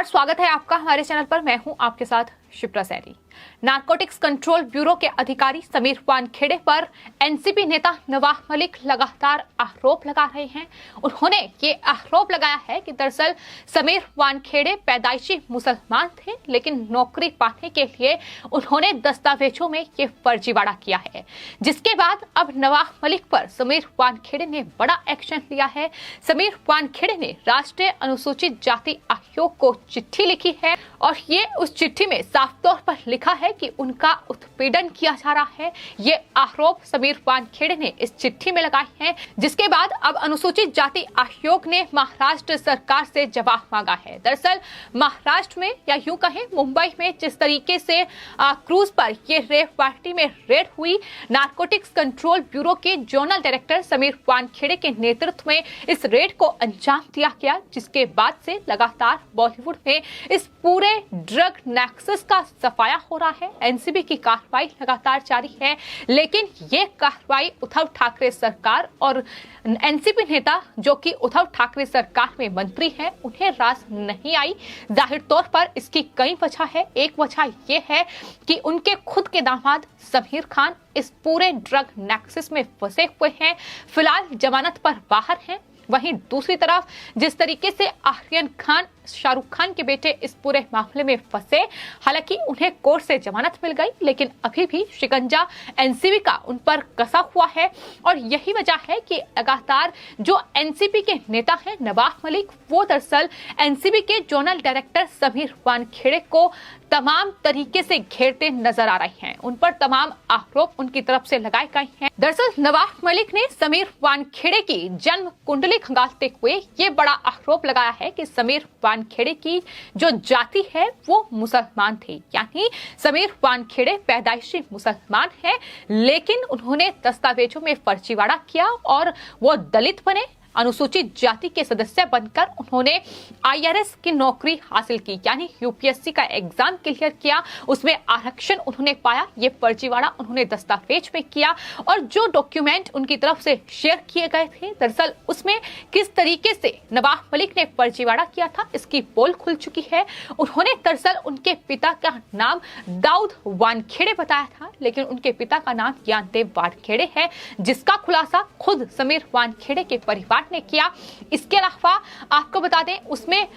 स्वागत है आपका हमारे चैनल पर। मैं हूं आपके साथ Shipra Saini. Narcotics control bureau के अधिकारी समीर वानखेड़े पर एनसीपी नेता नवाब मलिक लगातार आरोप लगा रहे हैं। उन्होंने ये आरोप लगाया है कि दरअसल समीर वानखेड़े पैदाइशी मुसलमान थे, लेकिन नौकरी पाने के लिए उन्होंने दस्तावेजों में ये फर्जीवाड़ा किया है, जिसके बाद अब नवाब मलिक पर समीर वानखेड़े ने बड़ा एक्शन लिया है। समीर वानखेड़े ने राष्ट्रीय अनुसूचित जाति आयोग को चिट्ठी लिखी है और ये उस चिट्ठी में साफ तौर पर लिखा है कि उनका उत्पीड़न किया जा रहा है। ये आरोप समीर वानखेड़े ने इस चिट्ठी में लगाए हैं, जिसके बाद अब अनुसूचित जाति आयोग ने महाराष्ट्र सरकार से जवाब मांगा है। दरअसल महाराष्ट्र में या यूं कहें मुंबई में जिस तरीके से क्रूज पर ये रेव पार्टी में रेड हुई, नारकोटिक्स कंट्रोल ब्यूरो के जोनल डायरेक्टर समीर वानखेड़े के नेतृत्व में इस रेड को अंजाम दिया गया, जिसके बाद से लगातार बॉलीवुड में इस पूरे ड्रग नेक्सस का सफाया हो रहा है। एनसीबी की कार्रवाई लगातार जारी है, लेकिन ये कार्रवाई उद्धव ठाकरे सरकार और एनसीपी नेता जो कि उद्धव ठाकरे सरकार में मंत्री हैं, उन्हें रास नहीं आई। जाहिर तौर पर इसकी कई वजह है। एक वजह यह है कि उनके खुद के दामाद समीर खान इस पूरे ड्रग नेक्सस में फंसे हुए हैं, फिलहाल जमानत पर बाहर हैं। वहीं दूसरी तरफ जिस तरीके से आर्यन खान शाहरुख खान के बेटे इस पूरे मामले में फंसे, हालांकि उन्हें कोर्ट से जमानत मिल गई, लेकिन अभी भी शिकंजा एनसीबी का उन पर कसा हुआ है। और यही वजह है कि लगातार जो एनसीबी के नेता हैं नवाब मलिक, वो दरअसल एनसीबी के जोनल डायरेक्टर समीर वानखेड़े को तमाम तरीके से घेरते नजर आ रहे हैं। उन पर तमाम आरोप उनकी तरफ से लगाए गए हैं। दरअसल नवाब मलिक ने समीर वानखेड़े की जन्म कुंडली खंगालते हुए ये बड़ा आरोप लगाया है कि समीर वानखेड़े की जो जाति है वो मुसलमान थे, यानी समीर वानखेड़े पैदाइशी मुसलमान है, लेकिन उन्होंने दस्तावेजों में फर्जीवाड़ा किया और वो दलित बने। अनुसूचित जाति के सदस्य बनकर उन्होंने आईआरएस की नौकरी हासिल की, यानी यूपीएससी का एग्जाम क्लियर किया, उसमें आरक्षण उन्होंने पाया। ये फर्जीवाड़ा उन्होंने दस्तावेज में किया और जो डॉक्यूमेंट उनकी तरफ से शेयर किए गए थे, दरअसल उसमें किस तरीके से नवाब मलिक ने फर्जीवाड़ा किया था, इसकी पोल खुल चुकी है। उन्होंने दरअसल उनके पिता का नाम दाऊद वानखेड़े बताया था, लेकिन उनके पिता का नाम ज्ञानदेव वानखेड़े है, जिसका खुलासा खुद समीर वानखेड़े के परिवार ने किया। इसके अलावा आपको बता दें उसमें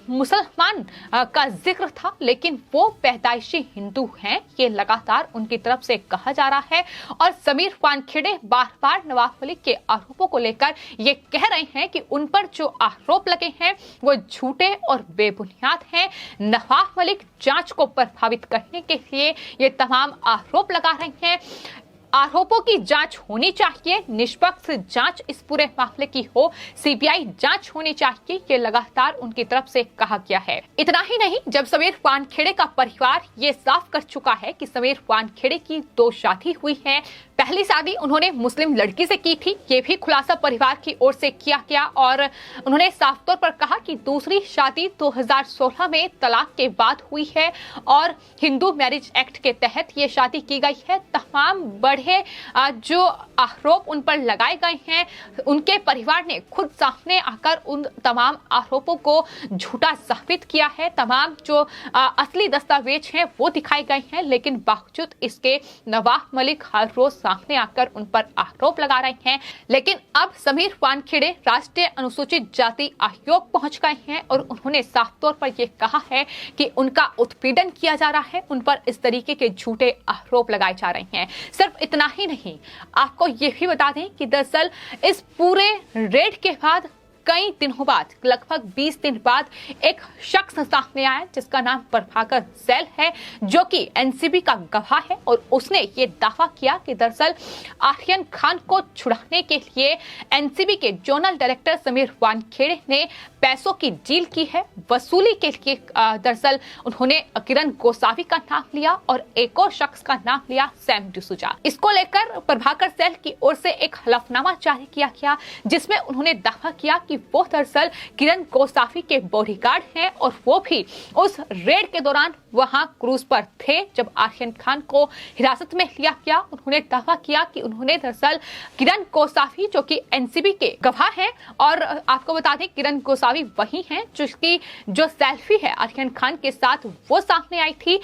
मुसलमान का जिक्र था, लेकिन वो पैदाइशी हिंदू हैं, ये लगातार उनकी तरफ से कहा जा रहा है। और समीर वानखेड़े बार बार नवाब मलिक के आरोपों को लेकर ये कह रहे हैं कि उन पर जो आरोप लगे हैं वो झूठे और बेबुनियाद हैं। नवाब मलिक जांच को प्रभावित करने के लिए ये तमाम आरोप लगा रहे हैं। आरोपों की जांच होनी चाहिए, निष्पक्ष जांच इस पूरे मामले की हो, सीबीआई जांच होनी चाहिए, ये लगातार उनकी तरफ से कहा गया है। इतना ही नहीं, जब समीर वानखेड़े का परिवार ये साफ कर चुका है कि समीर वानखेड़े की 2 शादी हुई है, पहली शादी उन्होंने मुस्लिम लड़की से की थी, ये भी खुलासा परिवार की ओर से किया गया। और उन्होंने साफ तौर पर कहा कि दूसरी शादी 2016 में तलाक के बाद हुई है और हिंदू मैरिज एक्ट के तहत ये शादी की गई है। तमाम बड़े जो आरोप उन पर लगाए गए हैं, उनके परिवार ने खुद सामने आकर उन तमाम आरोपों को झूठा साबित किया है। तमाम जो असली दस्तावेज हैं वो दिखाए गए हैं, लेकिन बावजूद इसके नवाब मलिक हर रोज सामने आकर उन पर आरोप लगा रहे हैं। लेकिन अब समीर वानखेड़े राष्ट्रीय अनुसूचित जाति आयोग पहुंच गए हैं और उन्होंने साफ तौर पर यह कहा है कि उनका उत्पीड़न किया जा रहा है, उन पर इस तरीके के झूठे आरोप लगाए जा रहे हैं। सिर्फ इतना ही नहीं, आपको ये भी बता दें कि दरअसल इस पूरे रेड के बाद कई दिनों बाद, लगभग 20 दिन बाद एक शख्स सामने आया जिसका नाम प्रभाकर सैल है, जो कि एनसीबी का गवाह है। और उसने ये दावा किया कि दरअसल आर्यन खान को छुड़ाने के लिए एनसीबी के जोनल डायरेक्टर समीर वानखेड़े ने पैसों की डील की है, वसूली के लिए। दरअसल उन्होंने किरण गोसावी का नाम लिया और एक और शख्स का नाम लिया सैम डिसूजा। इसको लेकर प्रभाकर सैल की ओर से एक हलफनामा जारी किया गया, जिसमें उन्होंने दावा किया कि वो दरअसल किरण गोसावी के बॉडीगार्ड हैं और वो भी उस रेड के दौरान वहां क्रूज पर थे जब आर्यन खान को हिरासत में लिया गया। उन्होंने दावा किया कि उन्होंने दरअसल किरण गोसावी जो कि एनसीबी के गवाह हैं, और आपको बता दें किरण गोसावी वही हैं जिसकी जो सेल्फी है आर्यन खान के साथ वो सामने आई थी,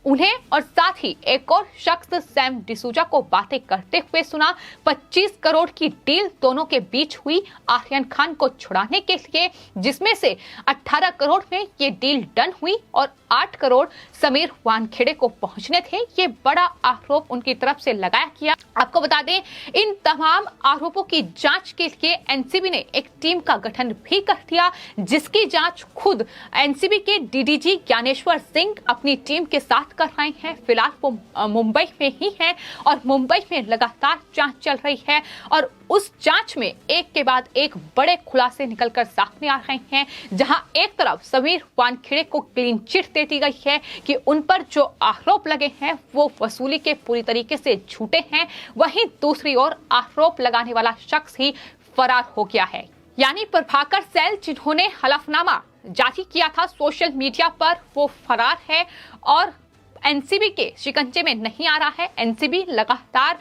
उन्हें और साथ ही एक और शख्स सैम डिसूजा को बातें करते हुए सुना। 25 करोड़ की डील दोनों के बीच हुई आर्यन खान को छुड़ाने के लिए, जिसमें से 18 करोड़ में ये डील डन हुई और 8 करोड़ समीर वानखेड़े को पहुंचने थे। ये बड़ा आरोप उनकी तरफ से लगाया गया। आपको बता दें इन तमाम आरोपों की जांच के लिए एनसीबी ने एक टीम का गठन भी कर दिया, जिसकी जांच खुद एनसीबी के डीडीजी ज्ञानेश्वर सिंह अपनी टीम के साथ कर रहे हैं। फिलहाल वो मुंबई में ही है और मुंबई में लगातार जांच चल रही है और उस जांच में एक के बाद एक बड़े खुलासे निकलकर सामने आ रहे हैं, जहां एक तरफ समीर वानखेड़े को क्लीन चिट दे दी गई है कि उन पर जो आरोप लगे हैं वो वसूली के पूरी तरीके से झूठे हैं, वहीं दूसरी ओर आरोप लगाने वाला शख्स ही फरार हो गया है। यानी प्रभाकर सैल जिन्होंने हलफनामा जारी किया था सोशल मीडिया पर, वो फरार है और एनसीबी के शिकंजे में नहीं आ रहा है। एनसीबी लगातार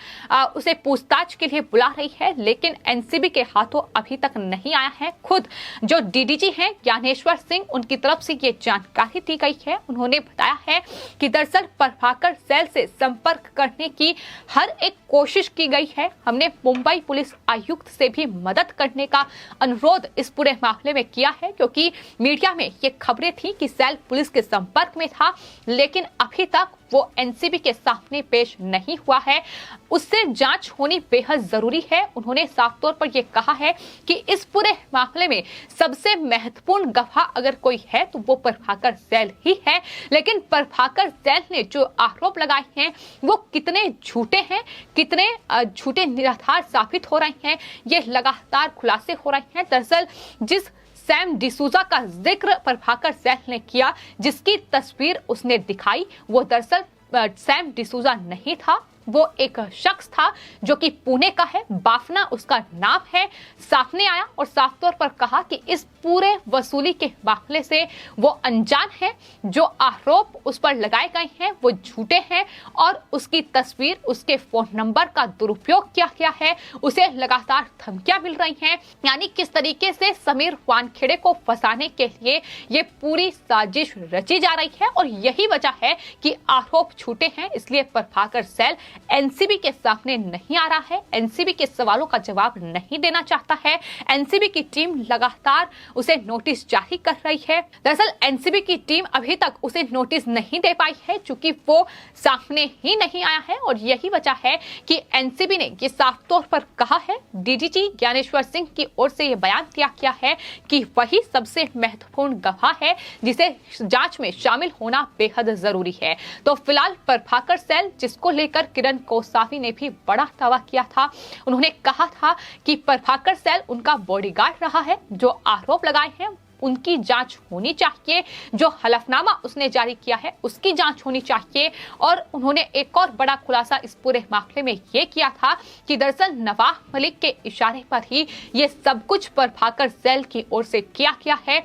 उसे पूछताछ के लिए बुला रही है, लेकिन एनसीबी के हाथों अभी तक नहीं आया है। खुद जो डीडीजी हैं ज्ञानेश्वर सिंह, उनकी तरफ से ये जानकारी दी गई है। उन्होंने बताया है कि दरअसल प्रभाकर सैल से संपर्क करने की हर एक कोशिश की गई है। हमने मुंबई पुलिस आयुक्त से भी मदद करने का अनुरोध इस पूरे मामले में किया है, क्योंकि मीडिया में ये खबरें थी कि सैल पुलिस के संपर्क में था, लेकिन अभी तक वो एनसीबी के सामने पेश नहीं हुआ है। उससे जांच होनी बेहद जरूरी है। उन्होंने साफ तौर पर यह कहा है कि इस पूरे मामले में सबसे महत्वपूर्ण गवाह अगर कोई है तो वो प्रभाकर सैल ही है, लेकिन प्रभाकर सैल ने जो आरोप लगाए हैं वो कितने झूठे हैं, कितने झूठे निराधार साबित हो रहे हैं, ये लगातार खुलासे हो रहे हैं। दरअसल जिस सैम डिसूजा का जिक्र प्रभाकर सैल ने किया, जिसकी तस्वीर उसने दिखाई, वो दरअसल सैम डिसूजा नहीं था, वो एक शख्स था जो कि पुणे का है, बाफना उसका नाम है। सामने आया और साफ तौर पर कहा कि इस पूरे वसूली के मामले से वो अनजान है, जो आरोप उस पर लगाए गए हैं वो झूठे हैं और उसकी तस्वीर, उसके फोन नंबर का दुरुपयोग किया गया है, उसे लगातार धमकियां मिल रही हैं। यानी किस तरीके से समीर वानखेड़े को फंसाने के लिए ये पूरी साजिश रची जा रही है और यही वजह है कि आरोप झूठे हैं, इसलिए प्रभाकर सैल एनसीबी के सामने नहीं आ रहा है, एनसीबी के सवालों का जवाब नहीं देना चाहता है। एनसीबी की टीम लगातार उसे नोटिस जारी कर रही है। दरअसल एनसीबी की टीम अभी तक उसे नोटिस नहीं दे पाई है, चूंकि वो सामने ही नहीं आया है और यही वजह है कि एनसीबी ने ये साफ तौर पर कहा है, डीडीजी ज्ञानेश्वर सिंह की ओर से ये बयान दिया गया है कि वही सबसे महत्वपूर्ण गवाह है जिसे जांच में शामिल होना बेहद जरूरी है। तो फिलहाल प्रभाकर सैल, जिसको लेकर किरण गोसावी ने भी बड़ा दावा किया था, उन्होंने कहा था कि प्रभाकर सैल उनका बॉडीगार्ड रहा है, जो आरोप लगाए हैं उनकी जांच होनी चाहिए, जो हलफनामा उसने जारी किया है उसकी जांच होनी चाहिए। और उन्होंने एक और बड़ा खुलासा इस पूरे मामले में ये किया था कि दरअसल नवाब मलिक के इशारे पर ही ये सब कुछ प्रभाकर सैल की ओर से किया गया है,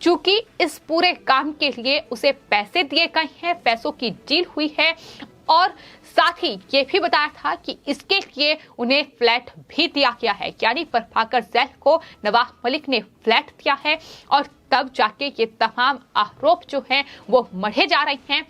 चूंकि इस पूरे काम के लिए उसे पैसे दिए गए हैं, पैसों की डील हुई है और साथ ही ये भी बताया था कि इसके लिए उन्हें फ्लैट भी दिया गया है। यानी प्रभाकर सैल को नवाब मलिक ने फ्लैट दिया है और तब जाके ये तमाम आरोप जो हैं वो मढ़े जा रहे हैं।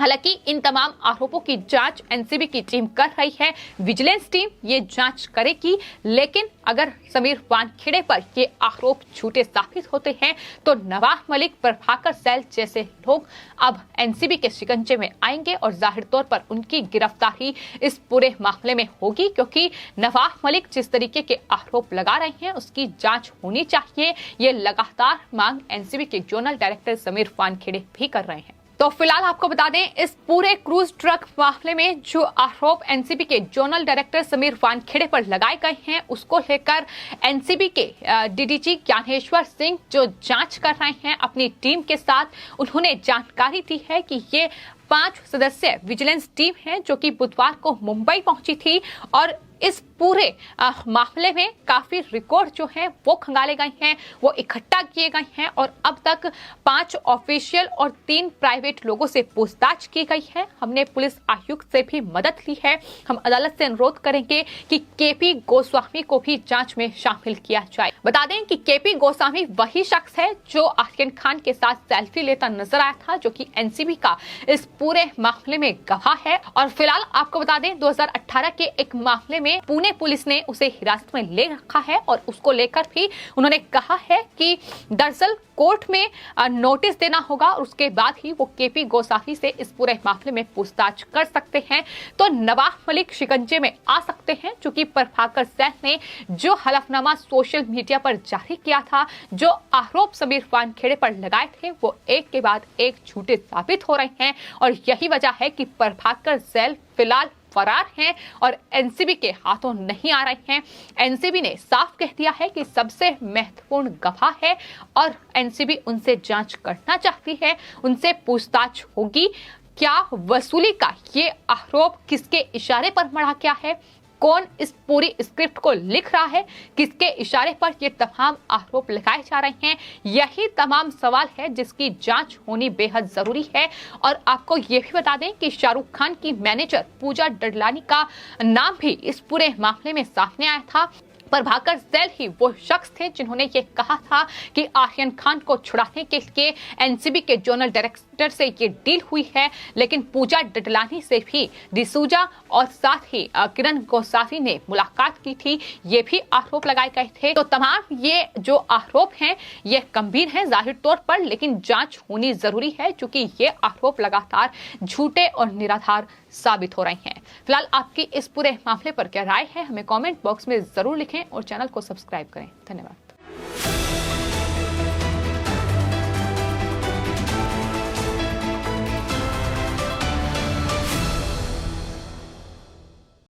हालांकि इन तमाम आरोपों की जांच एनसीबी की टीम कर रही है, विजिलेंस टीम ये जांच करेगी, लेकिन अगर समीर वानखेड़े पर ये आरोप झूठे साबित होते हैं तो नवाब मलिक, प्रभाकर सैल जैसे लोग अब एनसीबी के शिकंजे में आएंगे और जाहिर तौर पर उनकी गिरफ्तारी इस पूरे मामले में होगी, क्योंकि नवाब मलिक जिस तरीके के आरोप लगा रहे हैं उसकी जांच होनी चाहिए। ये लगातार मांग एनसीबी के जोनल डायरेक्टर समीर वानखेड़े भी कर रहे हैं। तो फिलहाल आपको बता दें, इस पूरे क्रूज ट्रक मामले में जो आरोप एनसीबी के जोनल डायरेक्टर समीर वानखेड़े पर लगाए गए हैं उसको लेकर एनसीबी के डीडीजी ज्ञानेश्वर सिंह जो जांच कर रहे हैं अपनी टीम के साथ, उन्होंने जानकारी दी है कि ये 5 सदस्य विजिलेंस टीम है जो कि बुधवार को मुंबई पहुंची थी और इस पूरे मामले में काफी रिकॉर्ड जो है वो खंगाले गए हैं, वो इकट्ठा किए गए हैं और अब तक 5 ऑफिशियल और 3 प्राइवेट लोगों से पूछताछ की गई है। हमने पुलिस आयुक्त से भी मदद ली है। हम अदालत से अनुरोध करेंगे कि केपी गोस्वामी को भी जांच में शामिल किया जाए। बता दें कि केपी गोस्वामी वही शख्स है जो आर्यन खान के साथ सेल्फी लेता नजर आया था, जो कि एनसीबी का इस पूरे मामले में गवाह है। और फिलहाल आपको बता दें 2018 के एक मामले में पुणे पुलिस ने उसे हिरासत में ले रखा है और उसको लेकर भी उन्होंने कहा है कि दरअसल कोर्ट में नोटिस देना होगा और उसके बाद ही वो केपी गोस्वामी से इस पूरे मामले में पूछताछ कर सकते हैं। तो नवाब मलिक शिकंजे में आ सकते हैं, क्योंकि प्रभाकर सैन ने जो हलफनामा सोशल मीडिया पर जारी किया था, जो आरोप समीर वानखेड़े पर लगाए थे, वो एक के बाद एक झूठे साबित हो रहे हैं। और यही वजह है कि प्रभाकर सैन फिलहाल फरार हैं और एनसीबी के हाथों नहीं आ रहे हैं। एनसीबी ने साफ कह दिया है कि सबसे महत्वपूर्ण गवाह है और एनसीबी उनसे जांच करना चाहती है, उनसे पूछताछ होगी। क्या वसूली का ये आरोप किसके इशारे पर मढ़ा क्या है, कौन इस पूरी स्क्रिप्ट को लिख रहा है, किसके इशारे पर ये तमाम आरोप लगाए जा रहे हैं, यही तमाम सवाल है जिसकी जांच होनी बेहद जरूरी है। और आपको ये भी बता दें कि शाहरुख खान की मैनेजर पूजा डडलानी का नाम भी इस पूरे मामले में सामने आया था। प्रभाकर सैन ही वो शख्स थे जिन्होंने ये कहा था कि आर्यन खान को छुड़ाने के लिए एनसीबी के जोनल डायरेक्टर से ये डील हुई है, लेकिन पूजा डडलानी से भी डिसूजा और साथ ही किरण गोस्वामी ने मुलाकात की थी, ये भी आरोप लगाए गए थे। तो तमाम ये जो आरोप हैं ये गंभीर हैं जाहिर तौर पर, लेकिन जांच होनी जरूरी है क्योंकि ये आरोप लगातार झूठे और निराधार साबित हो रहे हैं। फिलहाल आपकी इस पूरे मामले पर क्या राय है, हमें कमेंट बॉक्स में जरूर लिखें और चैनल को सब्सक्राइब करें। धन्यवाद।